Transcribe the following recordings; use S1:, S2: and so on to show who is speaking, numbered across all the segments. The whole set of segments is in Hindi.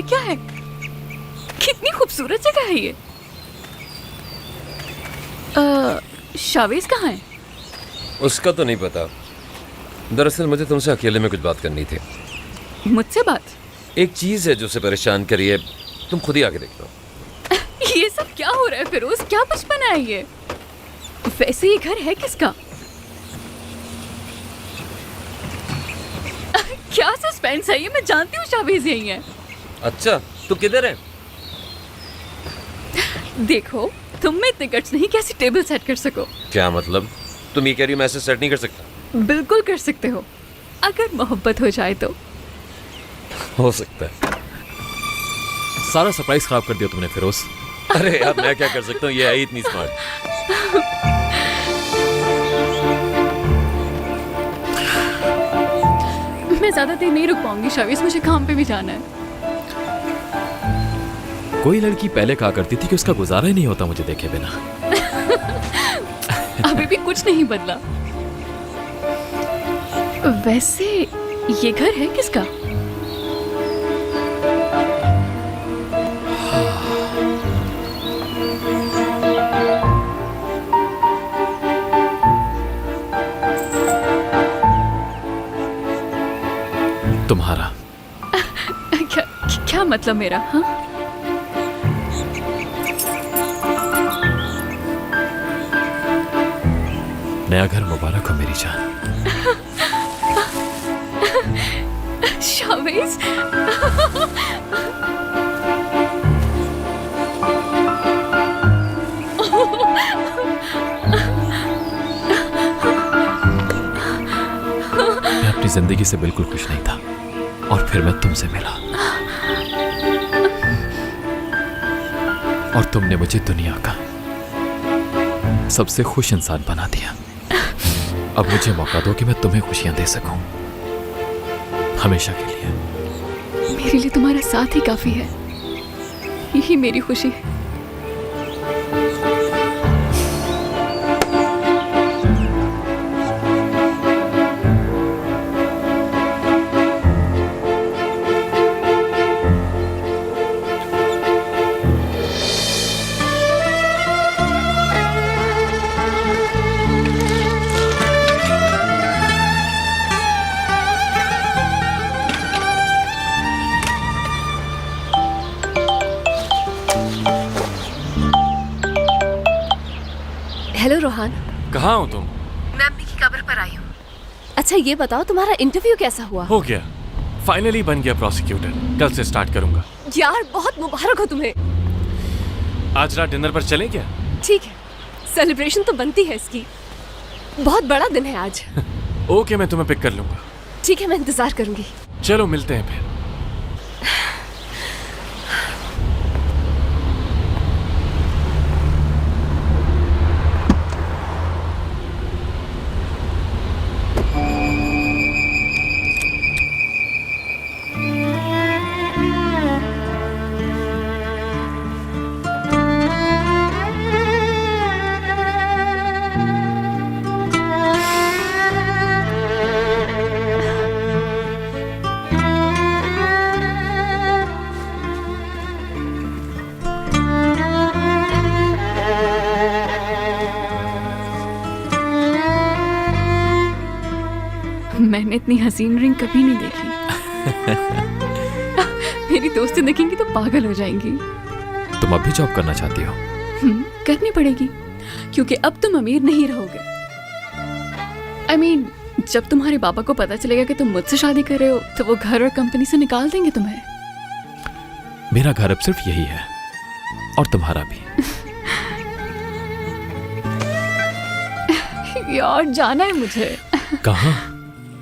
S1: ये क्या है? कितनी खूबसूरत जगह है ये। शावेज कहाँ है?
S2: उसका तो नहीं पता। दरअसल मुझे तुमसे अकेले में कुछ बात करनी थी।
S1: मुझसे बात?
S2: एक चीज है जो उसे परेशान करी है, तुम खुद ही आके देख लो।
S1: ये सब क्या हो रहा है फिरोज? क्या बचपना है ये? वैसे ये घर है किसका? क्या सस्पेंस है ये? मैं जानती हूँ शावेज यही है।
S2: अच्छा, तू किधर है?
S1: देखो, तुम में इतने गट्स नहीं कैसे टेबल सेट कर सको।
S2: क्या मतलब? तुम ये कह रही हो मैं ऐसे सेट नहीं कर सकता?
S1: बिल्कुल कर सकते हो, अगर मोहब्बत हो जाए तो।
S2: हो सकता है।
S3: सारा सरप्राइज खराब कर दिया तुमने फिरोज।
S2: अरे यार, मैं क्या कर सकता हूँ, ये है इतनी स्मार्ट।
S1: मैं ज्यादा देर नहीं रुक पाऊंगी शावेज, मुझे काम पे भी जाना है।
S3: कोई लड़की पहले कहा करती थी कि उसका गुजारा ही नहीं होता मुझे देखे बिना।
S1: अभी भी कुछ नहीं बदला। वैसे ये घर है किसका?
S3: तुम्हारा।
S1: क्या मतलब मेरा? हाँ,
S3: नया घर मुबारक हो मेरी जान।
S1: शावेज।
S3: मैं अपनी जिंदगी से बिल्कुल खुश नहीं था और फिर मैं तुमसे मिला और तुमने मुझे दुनिया का सबसे खुश इंसान बना दिया। अब मुझे मौका दो कि मैं तुम्हें खुशियां दे सकूं, हमेशा के लिए।
S1: मेरे लिए तुम्हारा साथ ही काफी है, यही मेरी खुशी है।
S4: हेलो रोहान।
S3: कहाँ हो तुम?
S4: मैं अम्मी की कब्र पर आई हूँ। अच्छा ये बताओ, तुम्हारा इंटरव्यू कैसा हुआ?
S3: हो गया, फाइनली बन गया प्रोसिक्यूटर। कल से स्टार्ट करूंगा।
S4: यार बहुत मुबारक हो तुम्हें।
S3: आज रात डिनर पर चलें क्या?
S4: ठीक है, सेलिब्रेशन तो बनती है इसकी। बहुत बड़ा दिन है आज।
S3: ओके, मैं तुम्हें पिक कर लूंगा।
S4: ठीक है, मैं इंतजार करूंगी।
S3: चलो मिलते हैं फिर।
S1: मैंने इतनी हसीन रिंग कभी नहीं देखी। मेरी दोस्तें देखेंगी तो पागल हो जाएंगी।
S3: तुम अब भी जॉब करना चाहती हो?
S1: करनी पड़ेगी, क्योंकि अब तुम अमीर नहीं रहोगे। I mean, जब तुम्हारे पापा को पता चलेगा कि तुम मुझसे शादी कर रहे हो तो वो घर और कंपनी से निकाल देंगे तुम्हें।
S3: मेरा घर अब सिर्फ यही है और तुम्हारा भी।
S1: यार जाना है मुझे।
S3: कहाँ?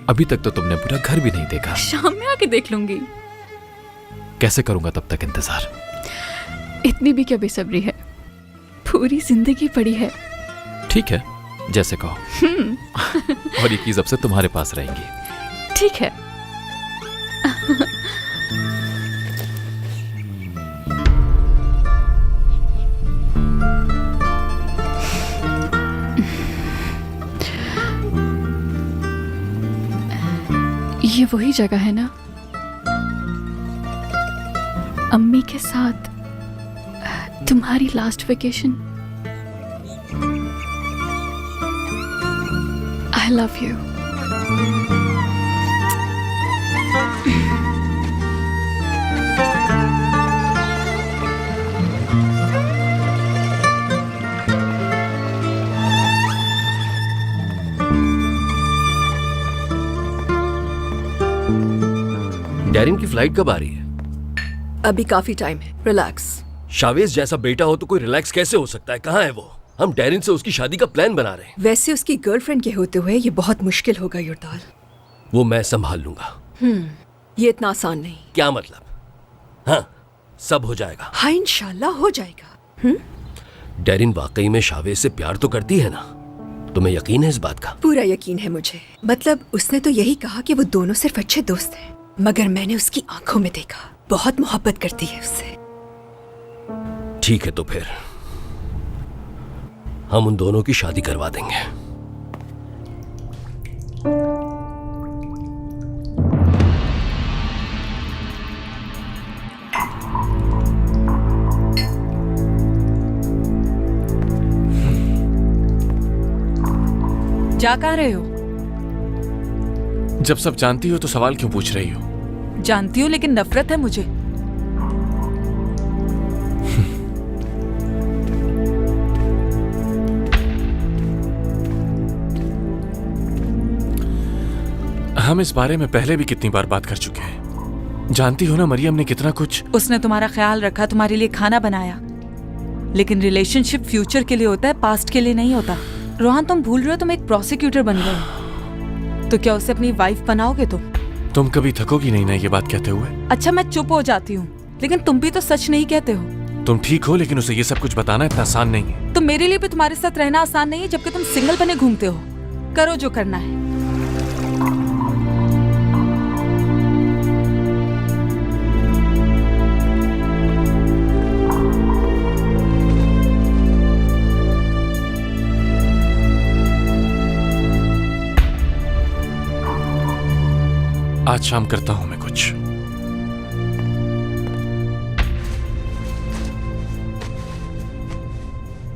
S3: अभी तक तो तुमने पूरा घर भी नहीं देखा।
S1: शाम में आके देख लूंगी।
S3: कैसे करूंगा तब तक इंतजार?
S1: इतनी भी क्या बेसब्री है, पूरी जिंदगी पड़ी है।
S3: ठीक है, जैसे कहो। और ये कीज अब से तुम्हारे पास रहेंगी।
S1: ठीक है। ये वही जगह है ना? अम्मी के साथ तुम्हारी last vacation. I love you.
S5: Darren की फ्लाइट कब आ रही है?
S6: अभी काफी टाइम है, रिलैक्स।
S5: शावेज जैसा बेटा हो तो कोई रिलैक्स कैसे हो सकता है? कहाँ है वो? हम डैरिन से उसकी शादी का प्लान बना रहे हैं।
S6: वैसे उसकी गर्लफ्रेंड के होते हुए ये बहुत मुश्किल होगा युरदाल।
S5: वो मैं संभाल लूंगा।
S6: ये इतना आसान नहीं।
S5: क्या मतलब? हाँ, सब हो जाएगा।
S6: हाँ, इंशाल्लाह हो जाएगा।
S5: डैरिन वाकई में शावेज से प्यार तो करती है ना? तुम्हें यकीन है इस बात का?
S6: पूरा यकीन है मुझे। मतलब उसने तो यही कहा कि वो दोनों सिर्फ अच्छे दोस्त हैं, मगर मैंने उसकी आंखों में देखा बहुत मोहब्बत करती है उससे।
S5: ठीक है, तो फिर हम उन दोनों की शादी करवा देंगे।
S7: जा कहाँ रहे हो?
S3: जब सब जानती हो तो सवाल क्यों पूछ रही हो?
S7: जानती हूँ, लेकिन नफरत है मुझे।
S3: हम इस बारे में पहले भी कितनी बार बात कर चुके हैं। जानती हो ना मरियम ने कितना कुछ।
S7: उसने तुम्हारा ख्याल रखा, तुम्हारे लिए खाना बनाया, लेकिन रिलेशनशिप फ्यूचर के लिए होता है, पास्ट के लिए नहीं होता। रोहन, तुम भूल रहे हो तुम एक प्रोसिक्यूटर बन गए, तो क्या उसे अपनी वाइफ बनाओगे
S3: तुम कभी थकोगी नहीं ना ये बात कहते हुए?
S7: अच्छा, मैं चुप हो जाती हूँ, लेकिन तुम भी तो सच नहीं कहते हो।
S3: तुम ठीक हो, लेकिन उसे ये सब कुछ बताना इतना आसान नहीं है।
S7: तो मेरे लिए भी तुम्हारे साथ रहना आसान नहीं है, जबकि तुम सिंगल बने घूमते हो। करो जो करना है।
S3: आज शाम करता हूं मैं कुछ।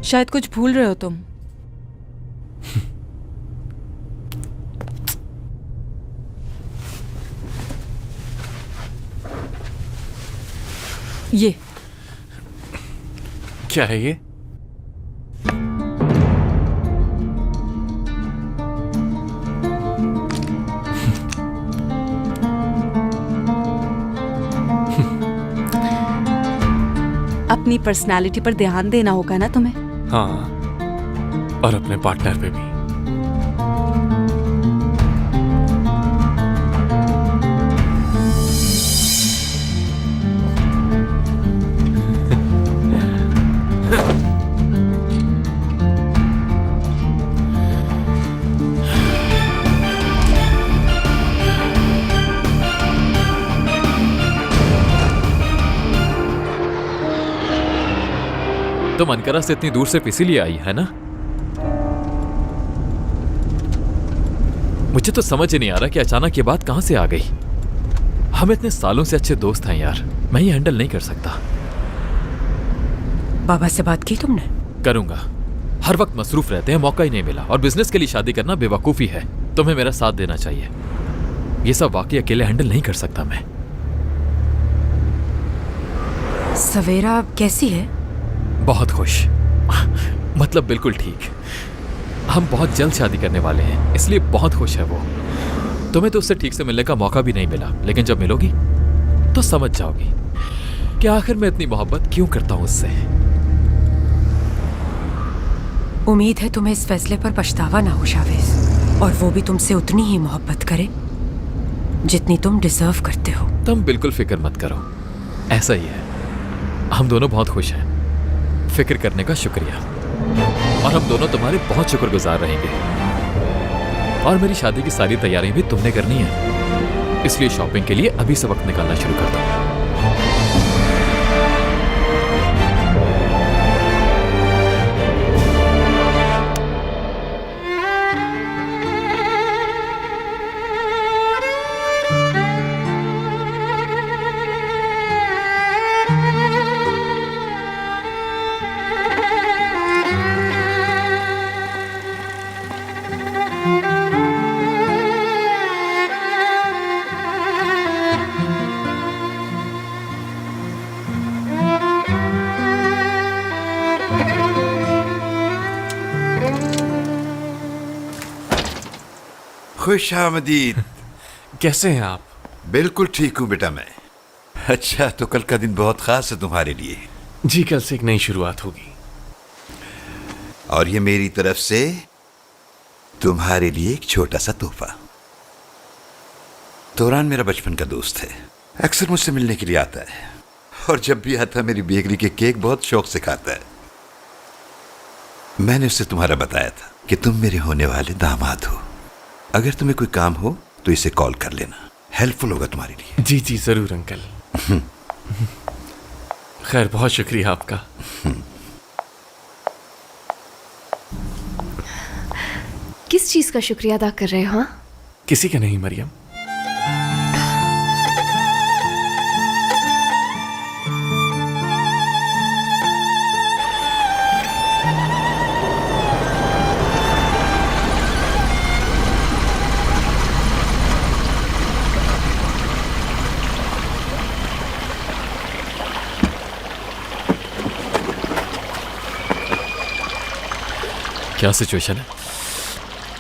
S7: शायद कुछ भूल रहे हो तुम। ये
S3: क्या है ये?
S7: अपनी पर्सनालिटी पर ध्यान देना होगा ना तुम्हें।
S3: हाँ, और अपने पार्टनर पे भी। तुम अनकरा से इतनी दूर सिर्फ इसीलिए आई है ना? मुझे तो समझ ही नहीं आ रहा कि अचानक ये बात कहां से आ गई। हम इतने सालों से अच्छे दोस्त हैं यार, मैं ये हैंडल नहीं कर सकता।
S6: बाबा से बात की तुमने?
S3: करूंगा, हर वक्त मसरूफ रहते हैं, मौका ही नहीं मिला। और बिजनेस के लिए शादी करना बेवकूफी है। तुम्हें मेरा साथ देना चाहिए। ये सब वाकई अकेले हैंडल नहीं कर सकता मैं।
S6: सवेरा कैसी है?
S3: बहुत खुश, मतलब बिल्कुल ठीक। हम बहुत जल्द शादी करने वाले हैं, इसलिए बहुत खुश है वो। तुम्हें तो उससे ठीक से मिलने का मौका भी नहीं मिला, लेकिन जब मिलोगी तो समझ जाओगी कि आखिर मैं इतनी मोहब्बत क्यों करता हूं उससे।
S8: उम्मीद है तुम्हें इस फैसले पर पछतावा ना हो शावेज, और वो भी तुमसे उतनी ही मोहब्बत करे जितनी तुम डिजर्व करते हो।
S3: तुम बिल्कुल फिक्र मत करो, ऐसा ही है। हम दोनों बहुत खुश हैं। फिक्र करने का शुक्रिया। और हम दोनों तुम्हारे बहुत शुक्रगुजार रहेंगे। और मेरी शादी की सारी तैयारियां भी तुमने करनी है, इसलिए शॉपिंग के लिए अभी से वक्त निकालना शुरू कर दो।
S9: खुश आमदीद।
S10: कैसे हैं आप?
S9: बिल्कुल ठीक हूँ बेटा मैं। अच्छा, तो कल का दिन बहुत खास है तुम्हारे लिए।
S10: जी, कल से एक नई शुरुआत होगी।
S9: और ये मेरी तरफ से तुम्हारे लिए एक छोटा सा तोहफा। तोरान मेरा बचपन का दोस्त है, अक्सर मुझसे मिलने के लिए आता है, और जब भी आता है मेरी बेकरी के केक बहुत शौक से खाता है। मैंने उससे तुम्हारा बताया था कि तुम मेरे होने वाले दामाद हो। अगर तुम्हें कोई काम हो तो इसे कॉल कर लेना, हेल्पफुल होगा तुम्हारे लिए।
S10: जी जी जरूर अंकल। खैर, बहुत शुक्रिया आपका।
S4: किस चीज का शुक्रिया अदा कर रहे हो? हाँ,
S10: किसी का नहीं मरियम।
S3: क्या सिचुएशन है?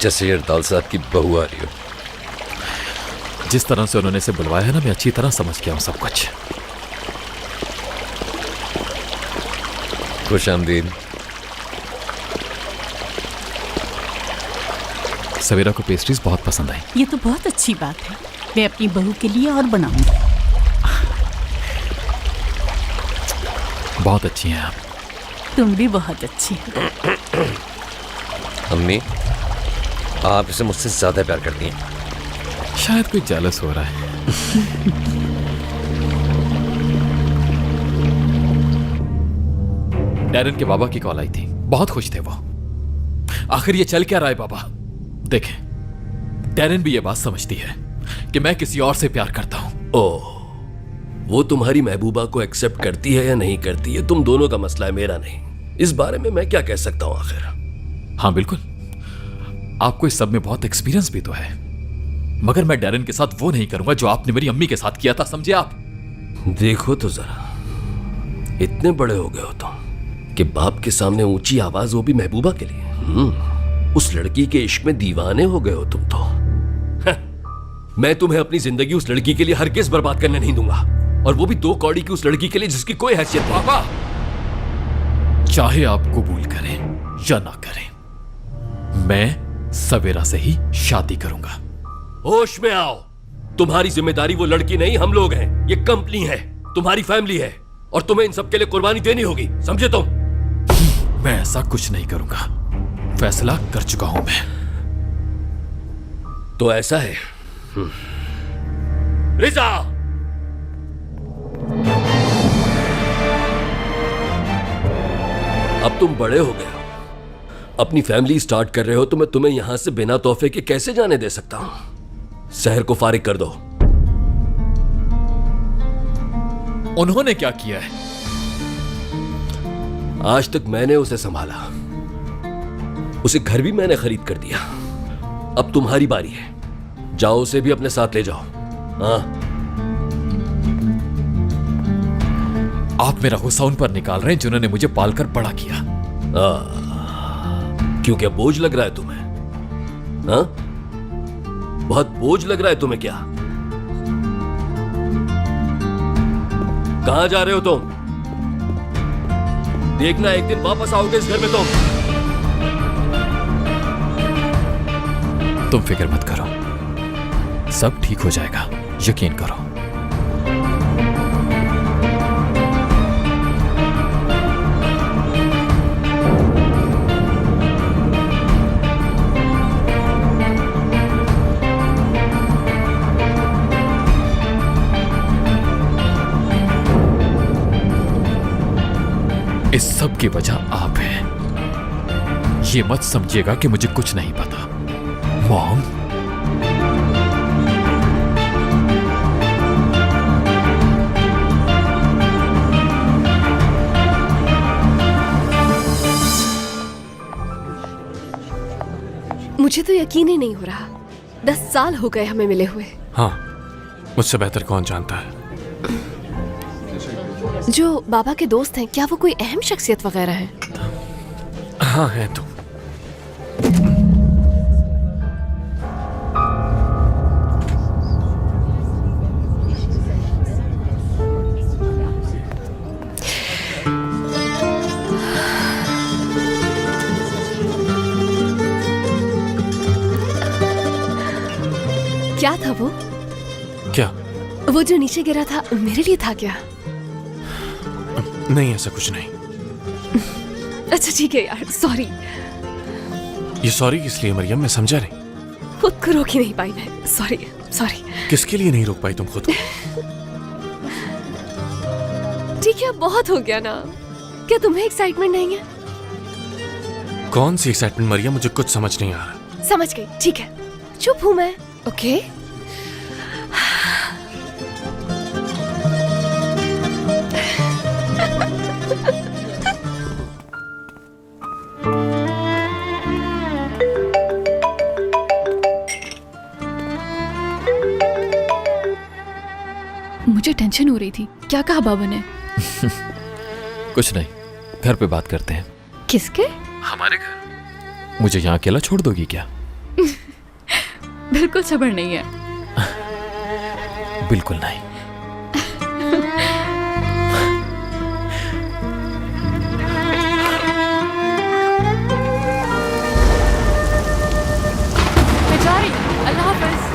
S2: जैसे अरदाल साहब की बहू आ रही हो।
S3: जिस तरह से उन्होंने इसे बुलवाया है ना, मैं अच्छी तरह समझ गया हूं सब कुछ।
S2: खुश आमदीद।
S3: सवेरा को पेस्ट्रीज बहुत पसंद आई।
S11: ये तो बहुत अच्छी बात है। मैं अपनी बहू के लिए और बनाऊंगी।
S3: बहुत अच्छी हैं आप।
S11: तुम भी बहुत अच्छी हो।
S2: अम्मी, आप इसे मुझसे ज्यादा प्यार करती हैं।
S3: शायद कोई जेलस हो रहा है। डैरन के बाबा की कॉल आई थी, बहुत खुश थे वो। आखिर ये चल क्या रहा है बाबा? देखें, डैरन भी ये बात समझती है कि मैं किसी और से प्यार करता हूं।
S5: ओह, वो तुम्हारी महबूबा को एक्सेप्ट करती है या नहीं करती है तुम दोनों का मसला है, मेरा नहीं। इस बारे में मैं क्या कह सकता हूं आखिर?
S3: हाँ बिल्कुल, आपको इस सब में बहुत एक्सपीरियंस भी तो है, मगर मैं डैरन के साथ वो नहीं करूंगा जो आपने मेरी अम्मी के साथ किया था, समझे आप?
S5: देखो तो जरा, इतने बड़े हो गए हो तुम कि बाप के सामने ऊंची आवाज, वो भी महबूबा के लिए। उस लड़की के इश्क में दीवाने हो गए हो तुम तो। मैं तुम्हें अपनी जिंदगी उस लड़की के लिए हरगिज़ बर्बाद करने नहीं दूंगा, और वो भी 2 कौड़ी की उस लड़की के लिए जिसकी कोई हैसियत नहीं।
S3: पापा, चाहे आप कबूल करें या ना करें, मैं सवेरा से ही शादी करूंगा।
S5: होश में आओ, तुम्हारी जिम्मेदारी वो लड़की नहीं, हम लोग हैं। ये कंपनी है, तुम्हारी फैमिली है, और तुम्हें इन सब के लिए कुर्बानी देनी होगी, समझे तुम?
S3: मैं ऐसा कुछ नहीं करूंगा, फैसला कर चुका हूं मैं।
S5: तो ऐसा है। रिजा, अब तुम बड़े हो गए हो, अपनी फैमिली स्टार्ट कर रहे हो, तो मैं तुम्हें यहां से बिना तोहफे के कैसे जाने दे सकता हूं? शहर को फारिग कर दो।
S3: उन्होंने क्या किया है?
S5: आज तक मैंने उसे संभाला, उसे घर भी मैंने खरीद कर दिया। अब तुम्हारी बारी है, जाओ उसे भी अपने साथ ले जाओ। हाँ,
S3: आप मेरा गुस्सा उन पर निकाल रहे हैं जिन्होंने मुझे पालकर बड़ा किया।
S5: क्यों, क्या बोझ लग रहा है तुम्हें? हाँ, बहुत बोझ लग रहा है तुम्हें क्या? कहां जा रहे हो तुम? देखना एक दिन वापस आओगे इस घर में
S3: तुम फिक्र मत करो, सब ठीक हो जाएगा, यकीन करो। इस सब की वजह आप हैं। ये मत समझिएगा कि मुझे कुछ नहीं पता। मॉम,
S4: मुझे तो यकीन ही नहीं हो रहा। 10 साल हो गए हमें मिले हुए।
S10: हाँ, मुझसे बेहतर कौन जानता है।
S4: जो बाबा के दोस्त हैं, क्या वो कोई अहम शख्सियत वगैरह है?
S10: हाँ है तो।
S4: क्या था वो?
S10: क्या?
S4: वो जो नीचे गिरा था मेरे लिए था क्या?
S10: नहीं, ऐसा कुछ नहीं।
S4: अच्छा ठीक है यार, सॉरी।
S10: ये सॉरी किस लिए मरियम? मैं समझा नहीं।
S4: खुद को रोक ही नहीं पाई मैं। Sorry sorry.
S10: किसके लिए नहीं रोक पाई तुम खुद को?
S4: ठीक है, बहुत हो गया ना। क्या तुम्हें एक्साइटमेंट नहीं है?
S10: कौन सी एक्साइटमेंट मरियम? मुझे कुछ समझ नहीं आ रहा।
S4: समझ गई, ठीक है। चुप हूं मैं, ओके?
S1: मुझे टेंशन हो रही थी। क्या कहा बाबा ने?
S3: कुछ नहीं, घर पे बात करते हैं।
S4: किसके?
S3: हमारे घर। मुझे यहाँ अकेला छोड़ दोगी क्या?
S1: बिल्कुल सब्र नहीं है।
S3: बिल्कुल नहीं।
S1: मैं जा रही हूँ। अल्लाह हाफ़िज़।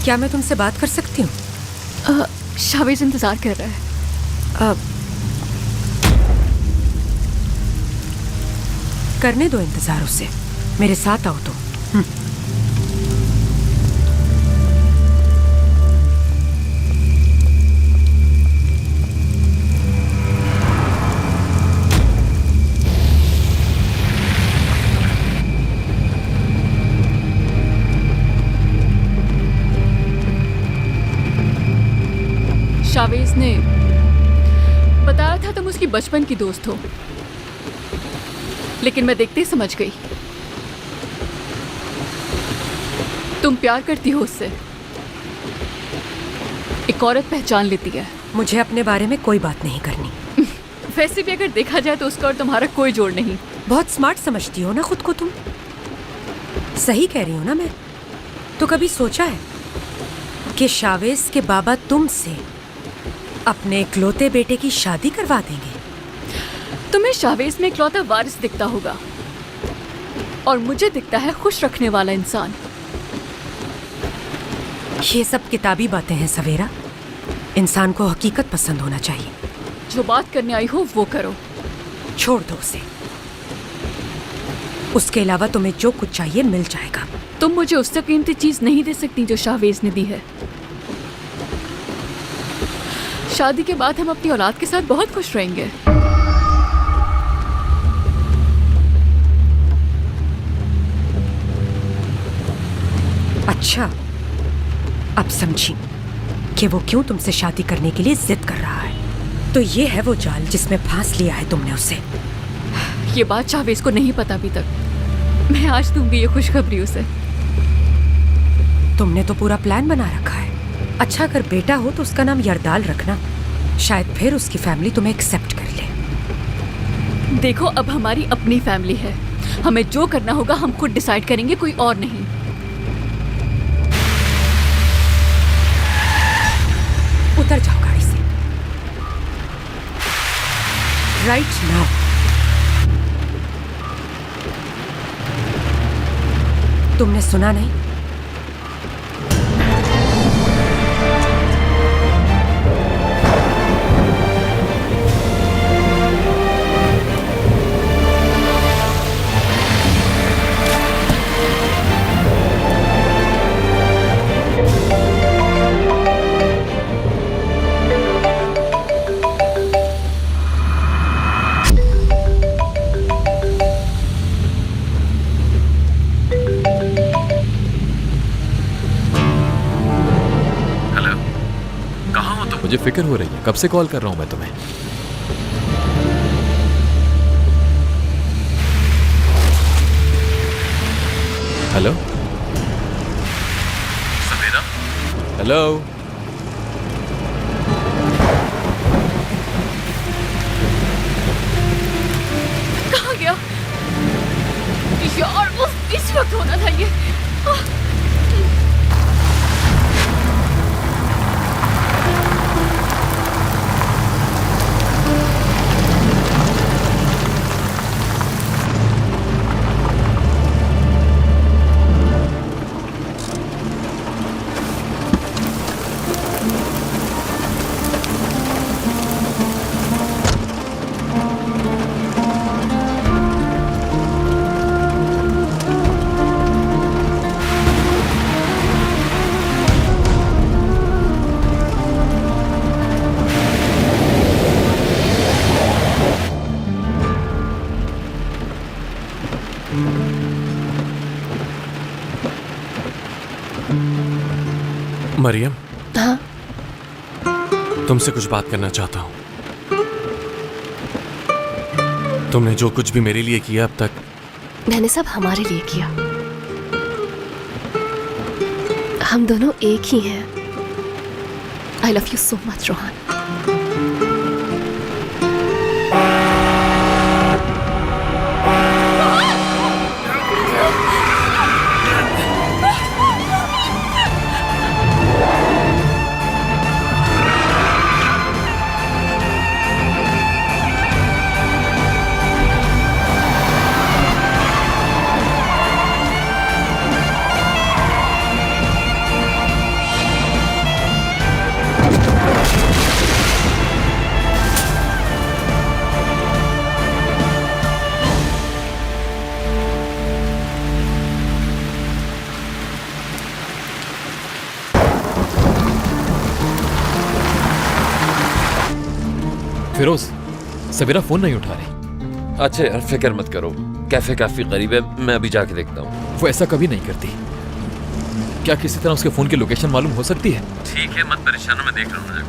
S8: क्या मैं तुमसे बात कर सकती हूँ?
S1: शावेज इंतजार कर रहा है।
S8: करने दो इंतजार उसे। मेरे साथ आओ तुम।
S1: शावेज ने बताया था तुम उसकी बचपन की दोस्त हो, लेकिन मैं देखते ही समझ गई तुम प्यार करती हो उससे। एक औरत पहचान लेती है।
S8: मुझे अपने बारे में कोई बात नहीं करनी।
S1: वैसे भी अगर देखा जाए तो उसका और तुम्हारा कोई जोड़ नहीं।
S8: बहुत स्मार्ट समझती हो ना खुद को तुम? सही कह रही हो ना मैं? तो कभी सोचा है कि शावेज के बाबा तुमसे अपने इकलौते बेटे की शादी करवा देंगे?
S1: तुम्हें शावेज में इकलौता वारिस दिखता होगा और मुझे दिखता है खुश रखने वाला इंसान।
S8: ये सब किताबी बातें हैं सवेरा। इंसान को हकीकत पसंद होना चाहिए।
S1: जो बात करने आई हो वो करो।
S8: छोड़ दो उसे। उसके अलावा तुम्हें जो कुछ चाहिए मिल जाएगा।
S1: तुम मुझे उससे कीमती चीज नहीं दे सकती जो शावेज ने दी है। शादी के बाद हम अपनी औलाद के साथ बहुत खुश रहेंगे।
S8: अच्छा, अब समझी कि वो क्यों तुमसे शादी करने के लिए जिद कर रहा है। तो ये है वो जाल जिसमें फांस लिया है तुमने उसे।
S1: ये बात शावेज को नहीं पता अभी तक। मैं आज दूंगी ये खुशखबरी उसे।
S8: तुमने तो पूरा प्लान बना रखा है। अच्छा, अगर बेटा हो तो उसका नाम यरदाल रखना। शायद फिर उसकी फैमिली तुम्हें एक्सेप्ट कर ले।
S1: देखो, अब हमारी अपनी फैमिली है। हमें जो करना होगा हम खुद डिसाइड करेंगे, कोई और नहीं।
S8: उतर जाओ गाड़ी से राइट नाउ। तुमने सुना नहीं?
S3: मुझे फिक्र हो रही है। कब से कॉल कर रहा हूं मैं तुम्हें। हेलो सवेरा। हेलो।
S1: चाहिए।
S10: मरियम,
S4: हाँ
S10: तुमसे कुछ बात करना चाहता हूँ। तुमने जो कुछ भी मेरे लिए किया अब तक,
S4: मैंने सब हमारे लिए किया। हम दोनों एक ही हैं। I love you so much Rohan.
S3: Firoz, Sabira phone नहीं उठा रही।
S2: अच्छा यार, फिक्र मत करो, कैफे काफी करीब है, मैं अभी जाके देखता हूँ।
S3: वो ऐसा कभी नहीं करती। क्या किसी तरह उसके फोन की लोकेशन मालूम हो सकती है?
S2: ठीक है, मत परेशान हो, मैं देख रहा हूँ जाके।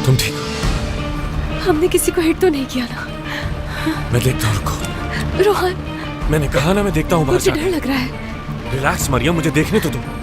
S10: तुम ठीक हो?
S4: हमने किसी को हिट तो नहीं किया ना?
S10: मैं देखता हूँ, रुको।
S4: रोहन,
S10: मैंने कहा ना मैं देखता हूँ बाहर
S4: मुझे
S10: जाके।
S4: डर लग रहा है।
S10: रिलैक्स मरियम, मुझे देखने तो दो।